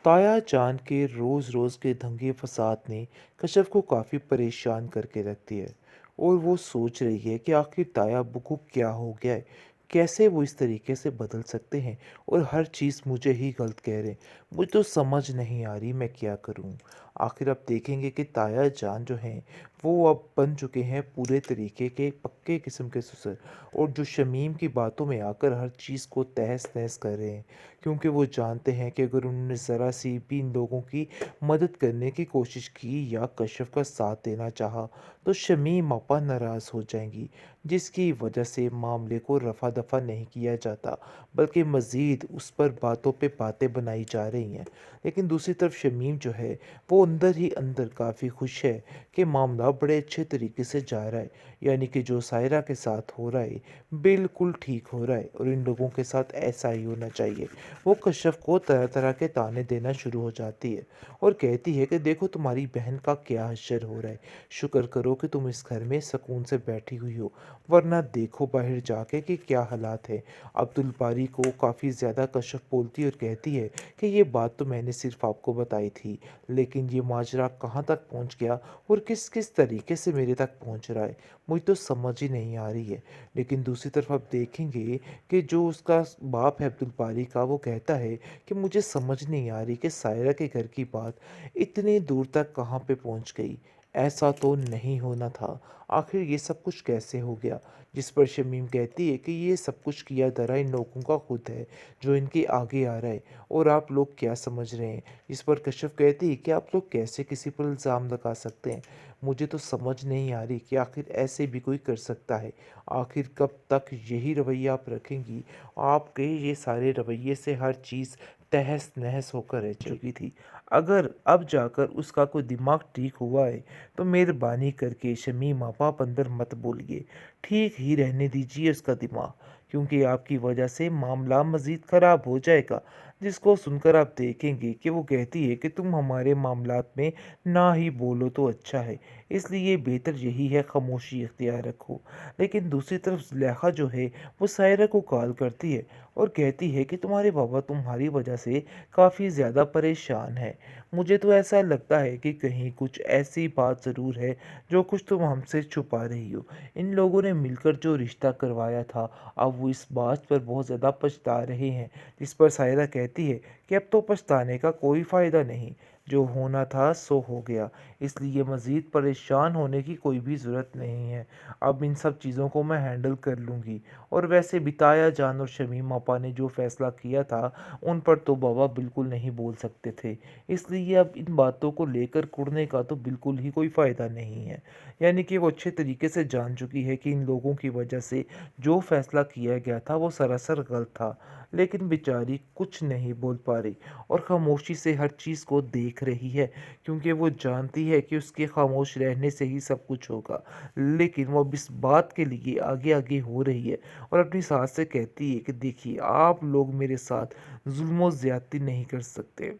ताया चांद के रोज रोज के दंगे फसाद ने कश्यप को काफी परेशान करके रख दिया है। और वो सोच रही है कि आखिर ताया अब्बू को क्या हो गया है। कैसे वो इस तरीके से बदल सकते हैं और हर चीज़ मुझे ही गलत कह रहे हैं। मुझे तो समझ नहीं आ रही मैं क्या करूं। आखिर अब देखेंगे कि ताया जान जो हैं वो अब बन चुके हैं पूरे तरीके के पक्के किस्म के ससुर। और जो शमीम की बातों में आकर हर चीज़ को तहस नहस कर रहे हैं, क्योंकि वो जानते हैं कि अगर उन्होंने ज़रा सी भी इन लोगों की मदद करने की कोशिश की या कश्यप का साथ देना चाहा तो शमीम आपा नाराज़ हो जाएंगी, जिसकी वजह से मामले को रफा दफा नहीं किया जाता बल्कि मज़ीद उस पर बातों पे बातें बनाई जा रही हैं। लेकिन दूसरी तरफ शमीम जो है वो अंदर ही अंदर काफ़ी खुश है कि मामला बड़े अच्छे तरीके से जा रहा है। यानी कि जो सायरा के साथ हो रहा है बिल्कुल ठीक हो रहा है और इन लोगों के साथ ऐसा ही होना चाहिए। वो कश्यप को तरह तरह के ताने देना शुरू हो जाती है और कहती है कि देखो तुम्हारी बहन का क्या हश्र हो रहा है। शुक्र करो कि तुम इस घर में सुकून से बैठी हुई हो, वरना देखो बाहर जाके कि क्या हालात है। अब्दुल बारी को काफ़ी ज़्यादा कश्यप बोलती है और कहती है कि ये बात तो मैंने सिर्फ आपको बताई थी, लेकिन ये माजरा कहाँ तक पहुँच गया और किस किस तरीके से मेरे तक पहुँच रहा है, मुझे तो समझ ही नहीं आ रही है। लेकिन दूसरी तरफ आप देखेंगे कि जो उसका बाप है अब्दुल बारी का, वो कहता है कि मुझे समझ नहीं आ रही कि सायरा के घर की बात इतनी दूर तक कहाँ पे पहुँच गई। ऐसा तो नहीं होना था। आखिर ये सब कुछ कैसे हो गया। जिस पर शमीम कहती है कि ये सब कुछ किया धरा इन लोगों का खुद है जो इनके आगे आ रहा है, और आप लोग क्या समझ रहे हैं। इस पर कश्यप कहती है कि आप लोग कैसे किसी पर इल्ज़ाम लगा सकते हैं। मुझे तो समझ नहीं आ रही कि आखिर ऐसे भी कोई कर सकता है। आखिर कब तक यही रवैया आप रखेंगी। आपके ये सारे रवैये से हर चीज़ तहस नहस होकर रह चुकी थी। अगर अब जाकर उसका कोई दिमाग ठीक हुआ है तो मेहरबानी करके शमीम आपा आप अंदर मत बोलिए। ठीक ही रहने दीजिए उसका दिमाग, क्योंकि आपकी वजह से मामला मज़ीद ख़राब हो जाएगा। जिसको सुनकर आप देखेंगे कि वो कहती है कि तुम हमारे मामलात में ना ही बोलो तो अच्छा है, इसलिए बेहतर यही है खामोशी इख्तियार रखो। लेकिन दूसरी तरफ ज़ुलेखा जो है वो सायरा को कॉल करती है और कहती है कि तुम्हारे बाबा तुम्हारी वजह से काफ़ी ज़्यादा परेशान है। मुझे तो ऐसा लगता है कि कहीं कुछ ऐसी बात ज़रूर है जो कुछ तुम हमसे छुपा रही हो। इन लोगों ने मिलकर जो रिश्ता करवाया था, अब वो इस बात पर बहुत ज़्यादा पछता रहे हैं। जिस पर सायरा कहती है कि अब तो पछताने का कोई फ़ायदा नहीं, जो होना था सो हो गया, इसलिए मज़ीद परेशान होने की कोई भी ज़रूरत नहीं है। अब इन सब चीज़ों को मैं हैंडल कर लूँगी। और वैसे भी ताया जान और शमीम आपा ने जो फ़ैसला किया था उन पर तो बाबा बिल्कुल नहीं बोल सकते थे, इसलिए अब इन बातों को लेकर कुड़ने का तो बिल्कुल ही कोई फ़ायदा नहीं है। यानी कि वो अच्छे तरीके से जान चुकी है कि इन लोगों की वजह से जो फ़ैसला किया गया था वो सरासर गलत था। लेकिन बेचारी कुछ नहीं बोल पा रही और खामोशी से हर चीज़ को देख रही है, क्योंकि वो जानती है कि उसके खामोश रहने से ही सब कुछ होगा। लेकिन वो अब इस बात के लिए आगे आगे हो रही है और अपनी सास से कहती है कि देखिए आप लोग मेरे साथ जुल्म ज़्यादती नहीं कर सकते।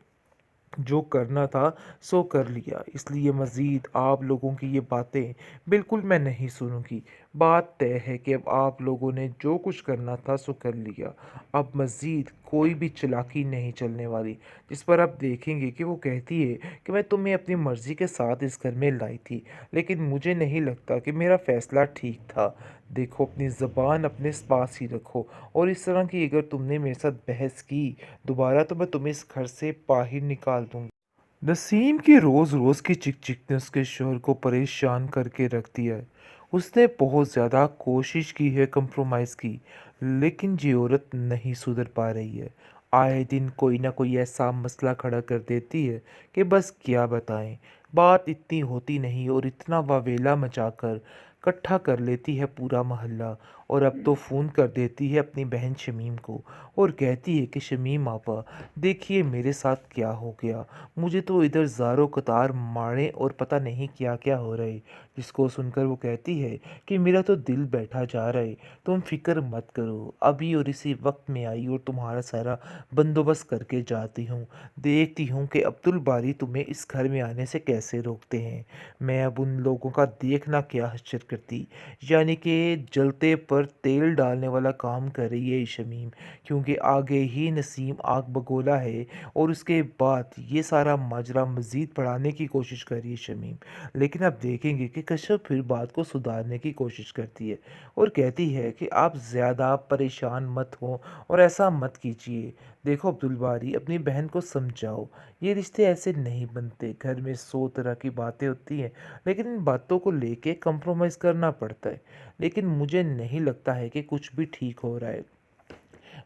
जो करना था सो कर लिया, इसलिए मज़ीद आप लोगों की ये बातें बिल्कुल मैं नहीं सुनूंगी। बात तय है कि अब आप लोगों ने जो कुछ करना था सो कर लिया। अब मज़ीद कोई भी चालाकी नहीं चलने वाली। जिस पर आप देखेंगे कि वो कहती है कि मैं तुम्हें अपनी मर्ज़ी के साथ इस घर में लाई थी, लेकिन मुझे नहीं लगता कि मेरा फ़ैसला ठीक था। देखो अपनी ज़बान अपने पास ही रखो, और इस तरह की अगर तुमने मेरे साथ बहस की दोबारा तो मैं तुम्हें इस घर से बाहर निकाल दूंगी। नसीम की रोज़ रोज़ की चिक चिक ने उसके शोहर को परेशान करके रख दिया है। उसने बहुत ज़्यादा कोशिश की है कंप्रोमाइज़ की, लेकिन ये औरत नहीं सुधर पा रही है। आए दिन कोई ना कोई ऐसा मसला खड़ा कर देती है कि बस क्या बताएं। बात इतनी होती नहीं और इतना वावेला मचाकर इकट्ठा कर लेती है पूरा मोहल्ला। और अब तो फ़ोन कर देती है अपनी बहन शमीम को और कहती है कि शमीम आपा देखिए मेरे साथ क्या हो गया। मुझे तो इधर ज़ारों कतार मारे और पता नहीं क्या क्या हो रहा है। जिसको सुनकर वो कहती है कि मेरा तो दिल बैठा जा रहा है, तुम फिक्र मत करो, अभी और इसी वक्त में आई और तुम्हारा सारा बंदोबस्त करके जाती हूँ। देखती हूँ कि अब्दुल बारी तुम्हें इस घर में आने से कैसे रोकते हैं। मैं अब उन लोगों का देखना क्या हश्र करती। यानी कि जलते पर तेल डालने वाला काम कर रही है ये शमीम, क्योंकि आगे ही नसीम आग बगोला है और उसके बाद ये सारा माजरा मज़ीद बढ़ाने की कोशिश कर रही है शमीम। लेकिन आप देखेंगे कि कश्यप फिर बात को सुधारने की कोशिश करती है और कहती है कि आप ज़्यादा परेशान मत हो और ऐसा मत कीजिए। देखो अब्दुल बारी, अपनी बहन को समझाओ, ये रिश्ते ऐसे नहीं बनते। घर में 100 तरह की बातें होती हैं, लेकिन इन बातों को लेके कंप्रोमाइज़ करना पड़ता है। लेकिन मुझे नहीं लगता है कि कुछ भी ठीक हो रहा है।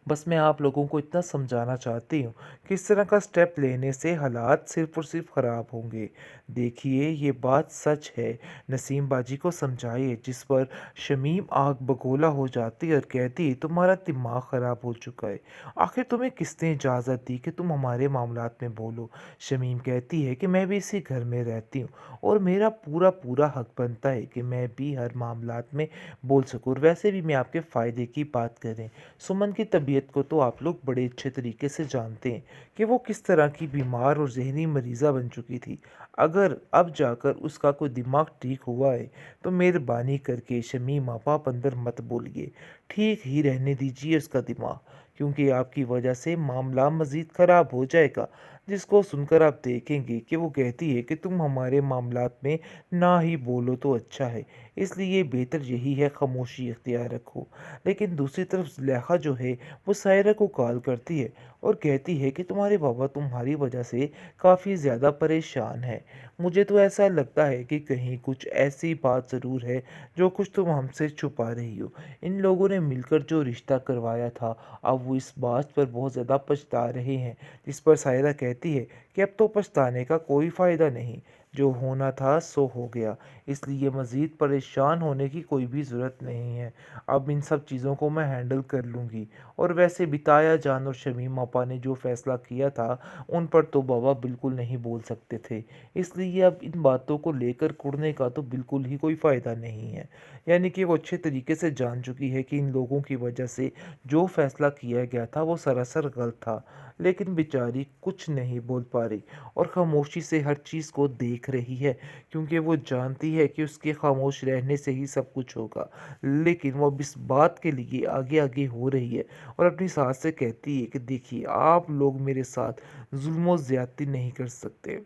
बस मैं आप लोगों को इतना समझाना चाहती हूँ कि इस तरह का स्टेप लेने से हालात सिर्फ़ और सिर्फ़ ख़राब होंगे। देखिए, ये बात सच है। नसीम बाजी को समझाइए, जिस पर शमीम आग बगोला हो जाती है और कहती है, तुम्हारा दिमाग ख़राब हो चुका है। आखिर तुम्हें किसने इजाज़त दी कि तुम हमारे मामलात में बोलो? शमीम कहती है कि मैं भी इसी घर में रहती हूँ और मेरा पूरा पूरा हक बनता है कि मैं भी हर मामलात में बोल सकूँ। और वैसे भी मैं आपके फ़ायदे की बात करें, सुमन की तबीयत को तो आप लोग बड़े अच्छे तरीके से जानते हैं कि वो किस तरह की बीमार और ज़हनी मरीज़ा बन चुकी थी। अगर अब जाकर उसका कोई दिमाग ठीक हुआ है, तो मेहरबानी करके शमीम आप अंदर मत बोलिए। ठीक ही रहने दीजिए उसका दिमाग, क्योंकि आपकी वजह से मामला मज़ीद ख़राब हो जाएगा। जिसको सुनकर आप देखेंगे कि वो कहती है कि तुम हमारे मामलात में ना ही बोलो तो अच्छा है, इसलिए बेहतर यही है खामोशी इख्तियार रखो। लेकिन दूसरी तरफ ज़ुलेखा जो है, वो सायरा को कॉल करती है और कहती है कि तुम्हारे बाबा तुम्हारी वजह से काफ़ी ज़्यादा परेशान हैं। मुझे तो ऐसा लगता है कि कहीं कुछ ऐसी बात ज़रूर है जो कुछ तुम हमसे छुपा रही हो। इन लोगों ने मिलकर जो रिश्ता करवाया था, अब वो इस बात पर बहुत ज़्यादा पछता रहे हैं। जिस पर सायरा कहती है कि अब तो पछताने का कोई फ़ायदा नहीं, जो होना था सो हो गया, इसलिए मज़ीद परेशान होने की कोई भी ज़रूरत नहीं है। अब इन सब चीज़ों को मैं हैंडल कर लूँगी। और वैसे भी ताया जान और शमीम आपा ने जो फ़ैसला किया था, उन पर तो बाबा बिल्कुल नहीं बोल सकते थे। इसलिए अब इन बातों को लेकर कुढ़ने का तो बिल्कुल ही कोई फ़ायदा नहीं है। यानी कि वो अच्छे तरीके से जान चुकी है कि इन लोगों की वजह से जो फ़ैसला किया गया था, वो सरासर गलत था। लेकिन बेचारी कुछ नहीं बोल पा रही और खामोशी से हर चीज़ को देख रही है, क्योंकि वो जानती है कि उसके खामोश रहने से ही सब कुछ होगा। लेकिन वो अब इस बात के लिए आगे-आगे हो रही है और अपनी सास से कहती है कि देखिए, आप लोग मेरे साथ ज़ुल्म और ज़्यादती नहीं कर सकते।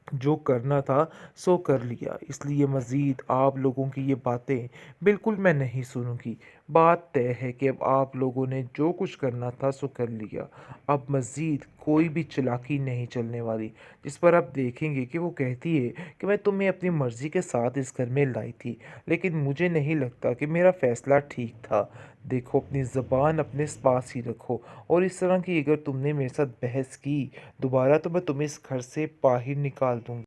जो करना था सो कर लिया, इसलिए मज़ीद आप लोगों की ये बातें बिल्कुल मैं नहीं सुनूँगी। बात तय है कि अब आप लोगों ने जो कुछ करना था सो कर लिया। अब मज़ीद कोई भी चालाकी नहीं चलने वाली। जिस पर आप देखेंगे कि वो कहती है कि मैं तुम्हें अपनी मर्ज़ी के साथ इस घर में लाई थी, लेकिन मुझे नहीं लगता कि मेरा फ़ैसला ठीक था। देखो, अपनी ज़बान अपने पास ही रखो और इस तरह की अगर तुमने मेरे साथ बहस की दोबारा, तो मैं तुम्हें इस घर से बाहर निकाल दूँगी।